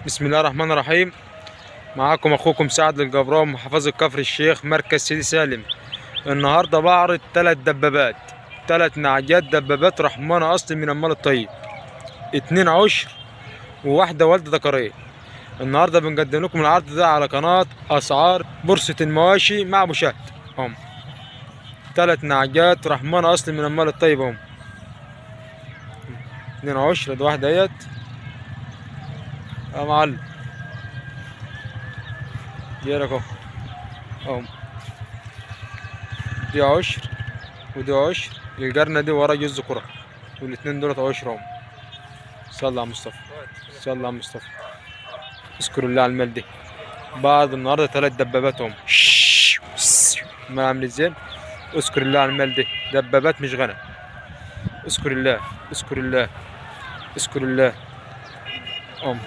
بسم الله الرحمن الرحيم. معاكم اخوكم سعد الجبران، محافظة كفر الشيخ، مركز سيدي سالم. النهارده بعرض 3 دبابات، 3 نعجات دبابات رحمانة اصلي من المال الطيب، 2 عشر وواحدة والدة ذكرية. النهارده بنقدم لكم العرض ده على قناة اسعار بورصة المواشي مع ابو شهد. هم 3 نعجات رحمانة اصلي من المال الطيب، هم 2 عشر. ده واحدة اهيت يا معلم، جايلك اهو. هم دي عشر ودي عشر، الجرنة دي ورا جوز كرة، والاتنين دولت عشرهم. صلى على مصطفى، صلى على مصطفى. اذكروا الله على المال دي. بعد النهارده 3 دبابات هم. ما عامل ازاي؟ اذكر الله على المال دي، دبابات مش غنى. اذكر الله، اذكر الله، اذكر الله. هم